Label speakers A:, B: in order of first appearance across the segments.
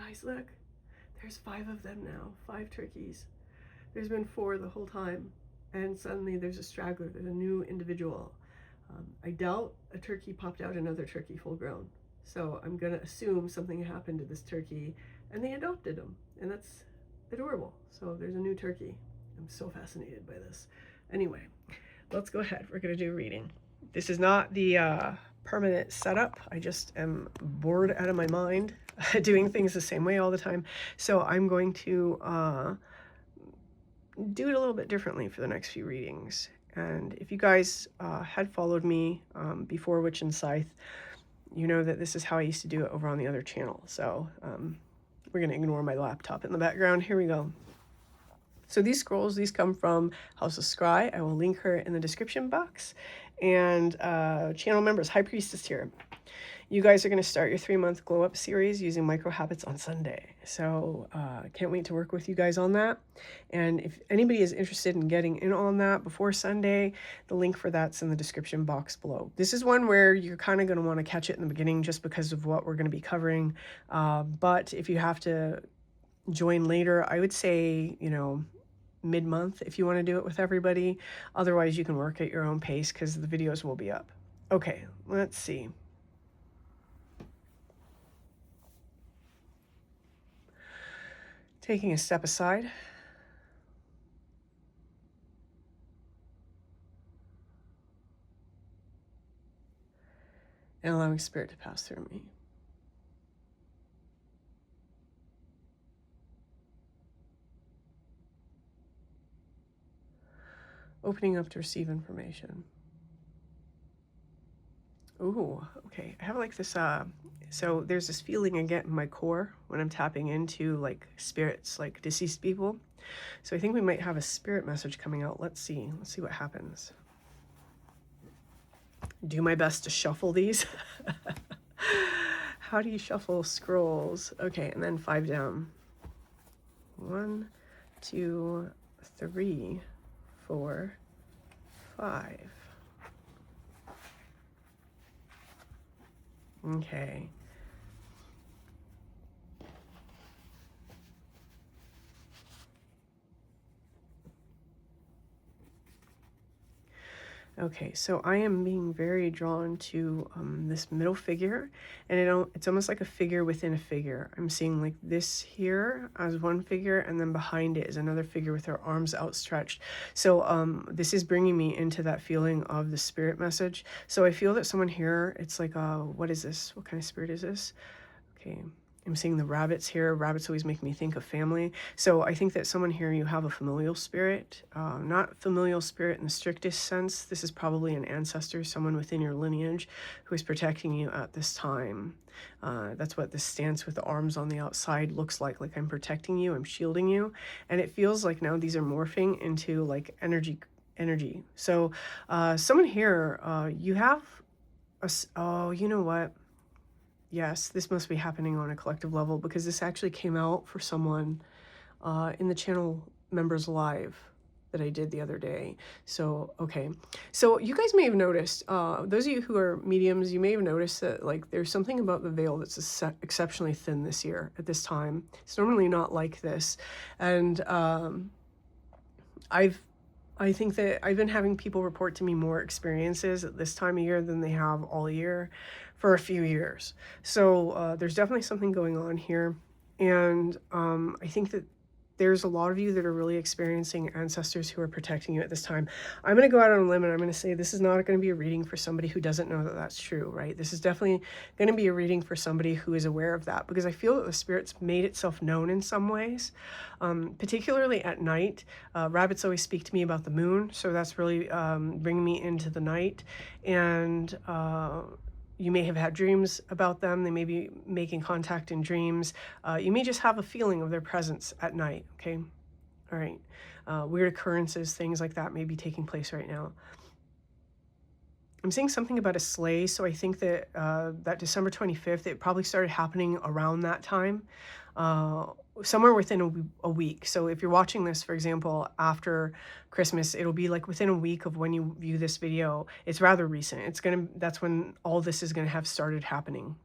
A: guys, look, there's 5 of them now, 5 turkeys. There's been 4 the whole time, and suddenly there's a straggler, there's a new individual. I doubt a turkey popped out another turkey full grown. So I'm gonna assume something happened to this turkey and they adopted him, and that's adorable. So there's a new turkey. I'm so fascinated by this. Anyway, let's go ahead. We're gonna do a reading. This is not the permanent setup. I just am bored out of my mind doing things the same way all the time. So I'm going to do it a little bit differently for the next few readings. And if you guys had followed me before Witch and Scythe, you know that this is how I used to do it over on the other channel. So we're going to ignore my laptop in the background. Here we go. So these scrolls, these come from House of Scry. I will link her in the description box. And channel members, High Priestess here. You guys are going to start your 3-month glow up series using Microhabits on Sunday. So can't wait to work with you guys on that. And if anybody is interested in getting in on that before Sunday, the link for that's in the description box below. This is one where you're kind of going to want to catch it in the beginning just because of what we're going to be covering. But if you have to join later, I would say, you know, mid-month if you want to do it with everybody. Otherwise, you can work at your own pace because the videos will be up. Okay, let's see. Taking a step aside. And allowing Spirit to pass through me. Opening up to receive information. Ooh, okay. I have like this, so there's this feeling I get in my core when I'm tapping into like spirits, like deceased people. So I think we might have a spirit message coming out. Let's see what happens. Do my best to shuffle these. How do you shuffle scrolls? Okay, and then 5 down. 1, 2, 3, 4, 5. Okay. Okay, so I am being very drawn to this middle figure, and it's almost like a figure within a figure. I'm seeing like this here as one figure, and then behind it is another figure with her arms outstretched. So this is bringing me into that feeling of the spirit message. So I feel that someone here, it's like, what is this? What kind of spirit is this? Okay. I'm seeing the rabbits here. Rabbits always make me think of family. So I think that someone here, you have a familial spirit, not familial spirit in the strictest sense. This is probably an ancestor, someone within your lineage who is protecting you at this time. That's what this stance with the arms on the outside looks like I'm protecting you, I'm shielding you. And it feels like now these are morphing into like energy. So someone here, you have oh, you know what? Yes, this must be happening on a collective level because this actually came out for someone in the channel members live that I did the other day. So, okay. So you guys may have noticed, those of you who are mediums, you may have noticed that like there's something about the veil that's exceptionally thin this year at this time. It's normally not like this. And I think that I've been having people report to me more experiences at this time of year than they have all year for a few years. So there's definitely something going on here. And I think that there's a lot of you that are really experiencing ancestors who are protecting you at this time. I'm going to go out on a limb and I'm going to say this is not going to be a reading for somebody who doesn't know that that's true, right? This is definitely going to be a reading for somebody who is aware of that, because I feel that the spirit's made itself known in some ways, particularly at night. Rabbits always speak to me about the moon, so that's really bringing me into the night. And you may have had dreams about them. They may be making contact in dreams. You may just have a feeling of their presence at night, okay? All right. Weird occurrences, things like that may be taking place right now. I'm seeing something about a sleigh, so I think that that December 25th, it probably started happening around that time, somewhere within a week. So if you're watching this, for example, after Christmas, it'll be like within a week of when you view this video. It's rather recent. That's when all this is gonna have started happening.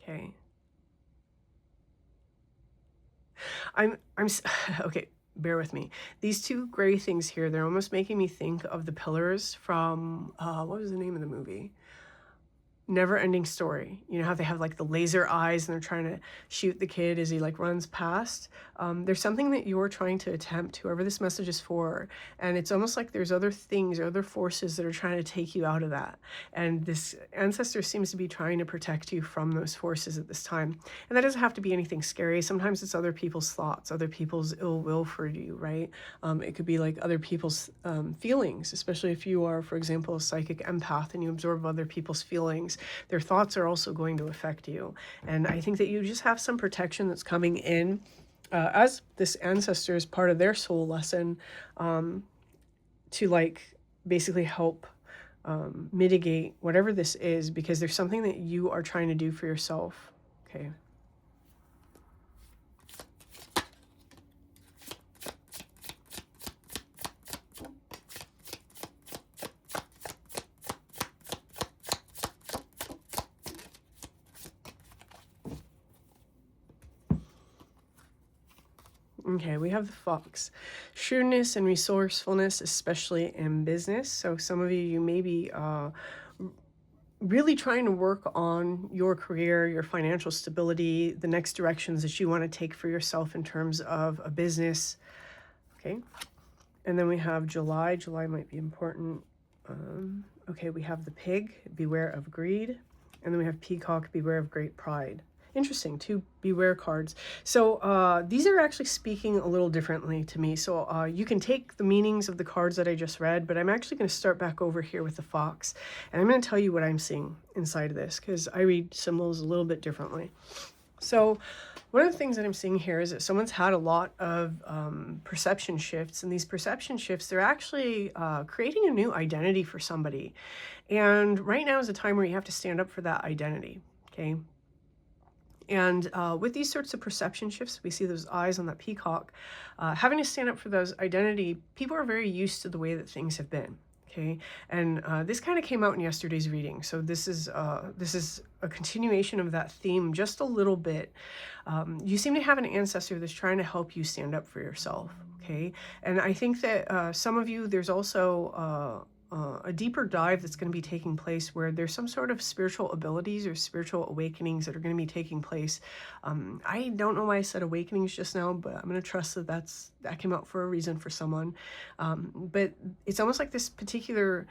A: Okay. Okay, bear with me. These two gray things here, they're almost making me think of the pillars from, what was the name of the movie? Never Ending Story. You know how they have like the laser eyes and they're trying to shoot the kid as he like runs past. There's something that you're trying to attempt, whoever this message is for, and it's almost like there's other things or other forces that are trying to take you out of that. And this ancestor seems to be trying to protect you from those forces at this time. And that doesn't have to be anything scary. Sometimes it's other people's thoughts, other people's ill will for you, right? It could be like other people's feelings, especially if you are, for example, a psychic empath and you absorb other people's feelings. Their thoughts are also going to affect you. And I think that you just have some protection that's coming in as this ancestor is part of their soul lesson to like basically help mitigate whatever this is, because there's something that you are trying to do for yourself. Okay. Okay, we have the fox. Shrewdness and resourcefulness, especially in business. So some of you may be really trying to work on your career, your financial stability, the next directions that you want to take for yourself in terms of a business. Okay, and then we have July. July might be important. Okay, we have the pig, beware of greed. And then we have peacock, beware of great pride. Interesting, two beware cards. So these are actually speaking a little differently to me. So you can take the meanings of the cards that I just read, but I'm actually going to start back over here with the fox. And I'm going to tell you what I'm seeing inside of this, because I read symbols a little bit differently. So one of the things that I'm seeing here is that someone's had a lot of perception shifts, and these perception shifts, they're actually creating a new identity for somebody. And right now is a time where you have to stand up for that identity, okay? And with these sorts of perception shifts, we see those eyes on that peacock, having to stand up for those identity, people are very used to the way that things have been. Okay, and this kind of came out in yesterday's reading, so this is a continuation of that theme just a little bit. You seem to have an ancestor that's trying to help you stand up for yourself. Okay, and I think that some of you, there's also a deeper dive that's going to be taking place where there's some sort of spiritual abilities or spiritual awakenings that are going to be taking place. I don't know why I said awakenings just now, but I'm going to trust that that came out for a reason for someone. But it's almost like this particular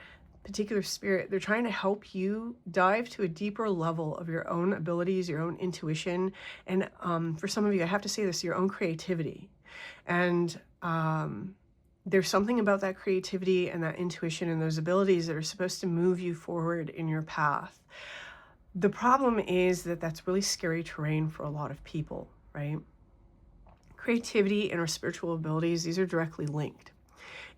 A: spirit, they're trying to help you dive to a deeper level of your own abilities, your own intuition, and for some of you, I have to say this, your own creativity. And there's something about that creativity and that intuition and those abilities that are supposed to move you forward in your path. The problem is that that's really scary terrain for a lot of people, right? Creativity and our spiritual abilities, these are directly linked.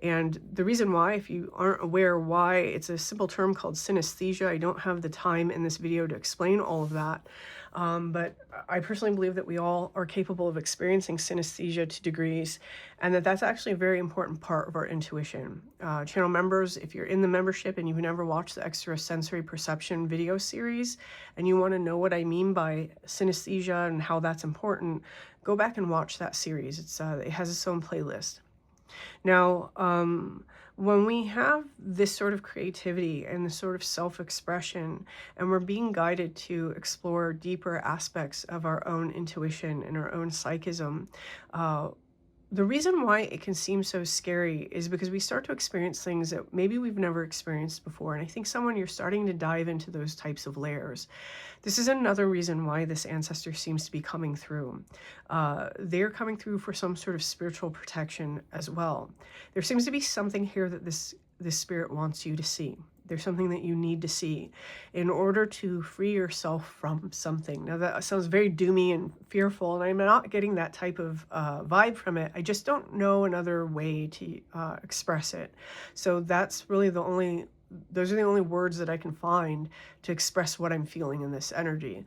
A: And the reason why, if you aren't aware why, it's a simple term called synesthesia. I don't have the time in this video to explain all of that. But I personally believe that we all are capable of experiencing synesthesia to degrees, and that's actually a very important part of our intuition. Channel members, if you're in the membership and you've never watched the extrasensory perception video series, and you want to know what I mean by synesthesia and how that's important, go back and watch that series. It has its own playlist. Now, when we have this sort of creativity and this sort of self-expression, and we're being guided to explore deeper aspects of our own intuition and our own psychism, the reason why it can seem so scary is because we start to experience things that maybe we've never experienced before. And I think you're starting to dive into those types of layers. This is another reason why this ancestor seems to be coming through. They're coming through for some sort of spiritual protection as well. There seems to be something here that this spirit wants you to see. There's something that you need to see in order to free yourself from something. Now that sounds very doomy and fearful, and I'm not getting that type of vibe from it. I just don't know another way to express it. So that's really those are the only words that I can find to express what I'm feeling in this energy.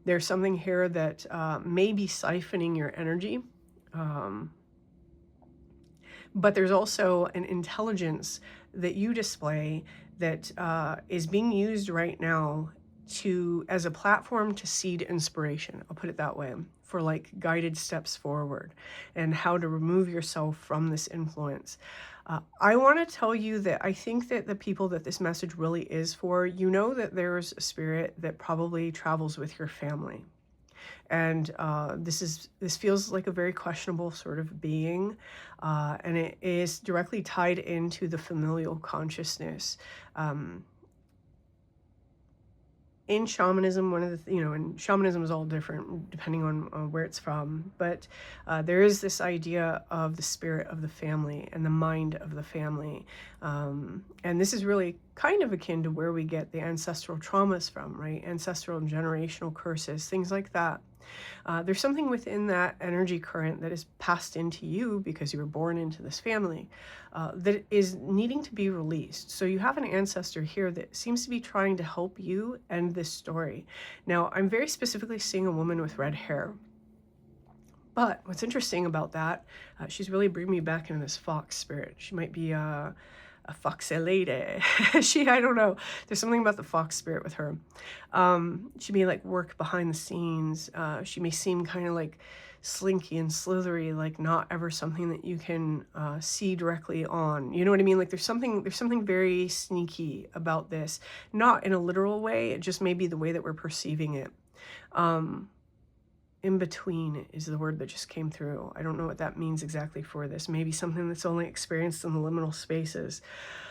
A: There's something here that may be siphoning your energy, but there's also an intelligence that you display that is being used right now as a platform to seed inspiration. I'll put it that way, for like guided steps forward and how to remove yourself from this influence. I want to tell you that I think that the people that this message really is for, you know that there's a spirit that probably travels with your family. And this feels like a very questionable sort of being, and it is directly tied into the familial consciousness. In shamanism, one of the, and shamanism is all different depending on where it's from, but there is this idea of the spirit of the family and the mind of the family. And this is really kind of akin to where we get the ancestral traumas from, right? Ancestral and generational curses, things like that. There's something within that energy current that is passed into you because you were born into this family that is needing to be released. So you have an ancestor here that seems to be trying to help you end this story. Now, I'm very specifically seeing a woman with red hair. But what's interesting about that, she's really bringing me back into this fox spirit. She might be a foxy lady. I don't know. There's something about the fox spirit with her. She may like work behind the scenes. She may seem kind of like slinky and slithery, like not ever something that you can see directly on. You know what I mean? Like there's something very sneaky about this. Not in a literal way. It just may be the way that we're perceiving it. In between is the word that just came through. I don't know what that means exactly for this. Maybe something that's only experienced in the liminal spaces.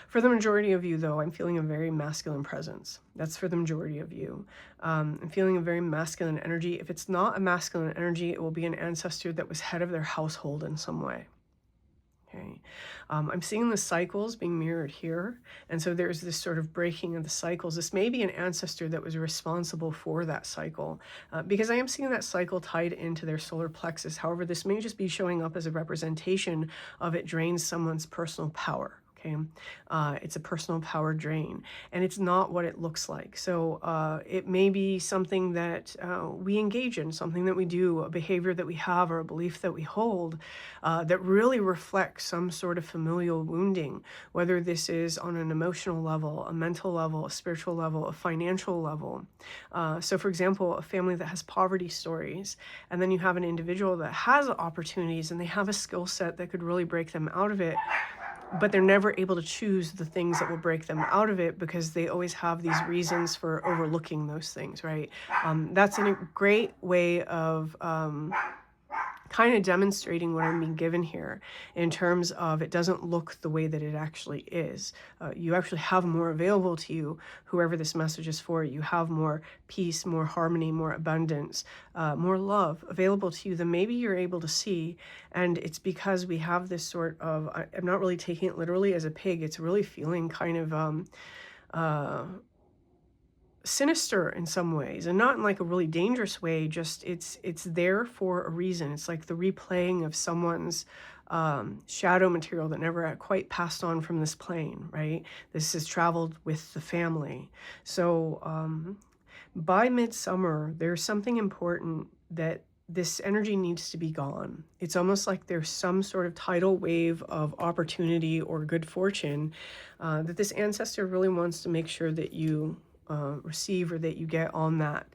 A: For the majority of you, though, I'm feeling a very masculine presence. That's for the majority of you. I'm feeling a very masculine energy. If it's not a masculine energy, it will be an ancestor that was head of their household in some way. Okay. I'm seeing the cycles being mirrored here. And so there's this sort of breaking of the cycles. This may be an ancestor that was responsible for that cycle, because I am seeing that cycle tied into their solar plexus. However, this may just be showing up as a representation of it drains someone's personal power. Okay. It's a personal power drain, and it's not what it looks like. So it may be something that we engage in, something that we do, a behavior that we have, or a belief that we hold that really reflects some sort of familial wounding, whether this is on an emotional level, a mental level, a spiritual level, a financial level. So for example, a family that has poverty stories, and then you have an individual that has opportunities and they have a skill set that could really break them out of it, but they're never able to choose the things that will break them out of it because they always have these reasons for overlooking those things, right? That's a great way of kind of demonstrating what I'm being given here in terms of it doesn't look the way that it actually is. You actually have more available to you, whoever this message is for. You have more peace, more harmony, more abundance, more love available to you than maybe you're able to see. And it's because we have this sort of, I'm not really taking it literally as a pig. It's really feeling kind of sinister in some ways, and not in like a really dangerous way. Just it's there for a reason. It's like the replaying of someone's shadow material that never quite passed on from this plane, right? This has traveled with the family. So by midsummer, there's something important that this energy needs to be gone. It's almost like there's some sort of tidal wave of opportunity or good fortune that this ancestor really wants to make sure that you receive, or that you get on that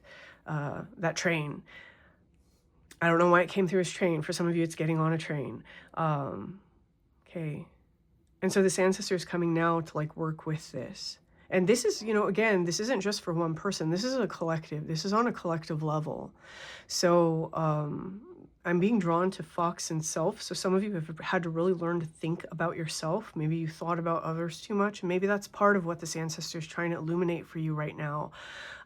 A: train. I don't know why it came through as train. For some of you, it's getting on a train. Okay. And so this ancestor is coming now to like work with this. And this is, again, this isn't just for one person. This is a collective. This is on a collective level. So I'm being drawn to fox and self. So some of you have had to really learn to think about yourself. Maybe you thought about others too much. And maybe that's part of what this ancestor is trying to illuminate for you right now.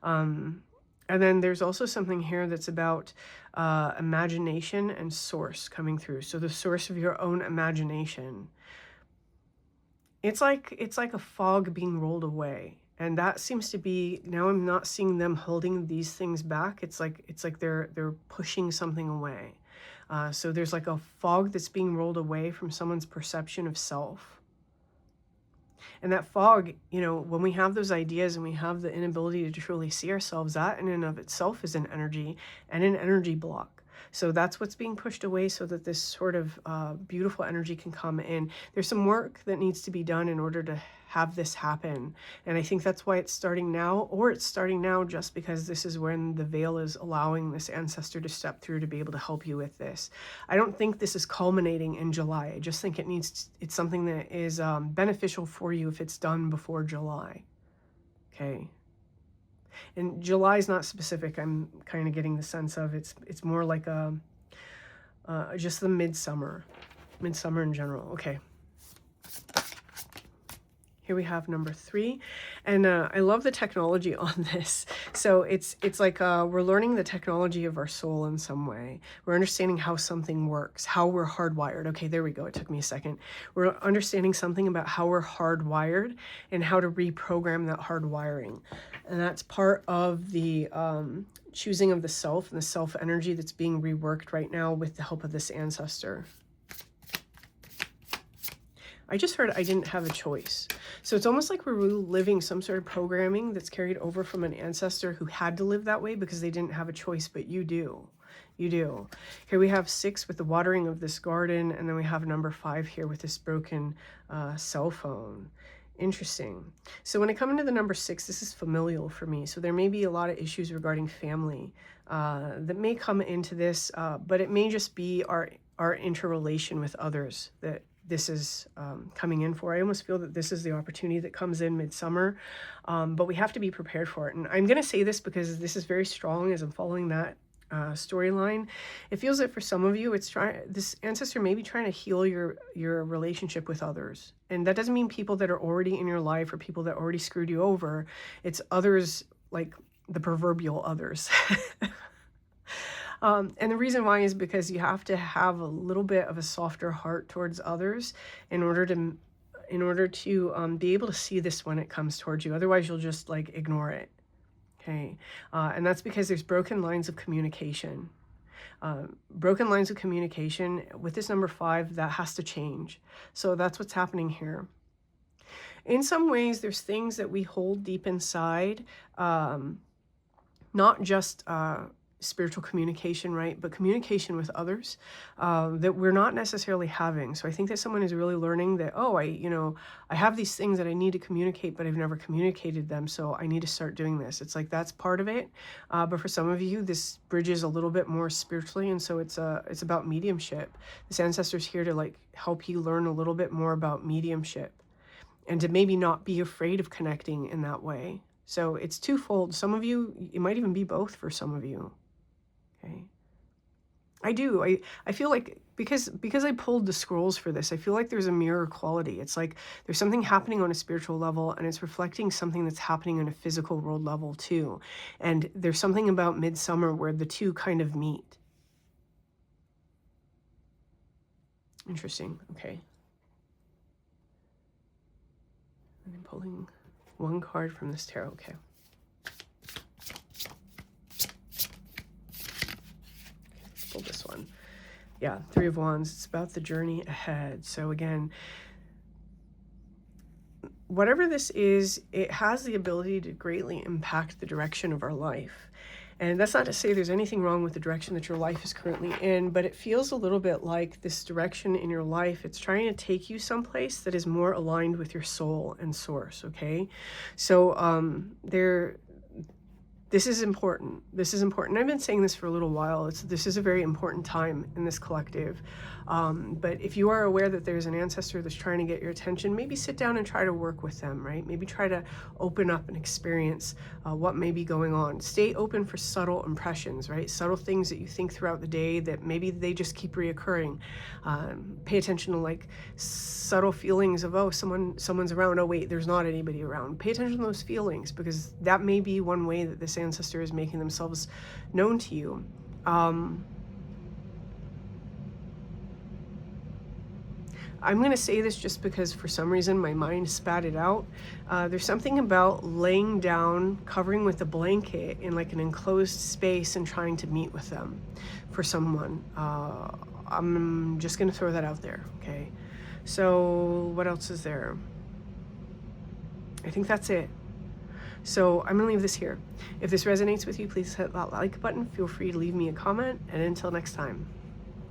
A: And then there's also something here that's about imagination and source coming through. So the source of your own imagination. It's like a fog being rolled away. And that seems to be, now I'm not seeing them holding these things back. It's like they're pushing something away. So there's like a fog that's being rolled away from someone's perception of self. And that fog, when we have those ideas and we have the inability to truly see ourselves, that in and of itself is an energy and an energy block. So that's what's being pushed away so that this sort of beautiful energy can come in. There's some work that needs to be done in order to have this happen. And I think that's why it's starting now, or it's starting now just because this is when the veil is allowing this ancestor to step through to be able to help you with this. I don't think this is culminating in July. I just think it's something that is beneficial for you if it's done before July. Okay. And July is not specific. I'm kind of getting the sense of it's more like just the midsummer in general. Okay. Here we have number 3, and I love the technology on this. So it's like we're learning the technology of our soul in some way. We're understanding how something works, how we're hardwired. Okay, there we go. It took me a second. We're understanding something about how we're hardwired and how to reprogram that hardwiring. And that's part of the choosing of the self and the self energy that's being reworked right now with the help of this ancestor. I just heard I didn't have a choice. So it's almost like we're reliving some sort of programming that's carried over from an ancestor who had to live that way because they didn't have a choice, but you do. You do. Here we have 6 with the watering of this garden, and then we have number 5 here with this broken cell phone. Interesting. So when I come into the number 6, this is familial for me. So there may be a lot of issues regarding family that may come into this, but it may just be our interrelation with others that this is coming in for. I almost feel that this is the opportunity that comes in midsummer, but we have to be prepared for it. And I'm going to say this because this is very strong as I'm following that storyline. It feels that for some of you, this ancestor may be trying to heal your relationship with others. And that doesn't mean people that are already in your life or people that already screwed you over. It's others, like the proverbial others. And the reason why is because you have to have a little bit of a softer heart towards others in order to be able to see this when it comes towards you. Otherwise, you'll just like ignore it. Okay. And that's because there's broken lines of communication. Broken lines of communication with this number 5, that has to change. So that's what's happening here. In some ways, there's things that we hold deep inside, not just spiritual communication, right? But communication with others that we're not necessarily having. So I think that someone is really learning that, oh, I have these things that I need to communicate, but I've never communicated them. So I need to start doing this. It's like, that's part of it. But for some of you, this bridges a little bit more spiritually. And so it's about mediumship. This ancestor's here to like help you learn a little bit more about mediumship and to maybe not be afraid of connecting in that way. So it's twofold. Some of you, it might even be both for some of you. Okay. I feel like because I pulled the scrolls for this, I feel like there's a mirror quality. It's like there's something happening on a spiritual level and it's reflecting something that's happening on a physical world level too. And there's something about midsummer where the two kind of meet. Interesting. Okay. And I'm pulling one card from this tarot. Okay. This one. Yeah, 3 of Wands. It's about the journey ahead. So again, whatever this is, it has the ability to greatly impact the direction of our life. And that's not to say there's anything wrong with the direction that your life is currently in, but it feels a little bit like this direction in your life, it's trying to take you someplace that is more aligned with your soul and source, okay? So this is important. This is important. I've been saying this for a little while. This is a very important time in this collective. But if you are aware that there's an ancestor that's trying to get your attention, maybe sit down and try to work with them, right? Maybe try to open up and experience what may be going on. Stay open for subtle impressions, right? Subtle things that you think throughout the day that maybe they just keep reoccurring. Pay attention to like subtle feelings of, oh, someone's around. Oh, wait, there's not anybody around. Pay attention to those feelings because that may be one way that this ancestor is making themselves known to you. I'm going to say this just because for some reason my mind spat it out. There's something about laying down, covering with a blanket in like an enclosed space and trying to meet with them for someone. I'm just going to throw that out there, okay? So what else is there? I think that's it. So I'm gonna leave this here. If this resonates with you, please hit that like button. Feel free to leave me a comment, and until next time.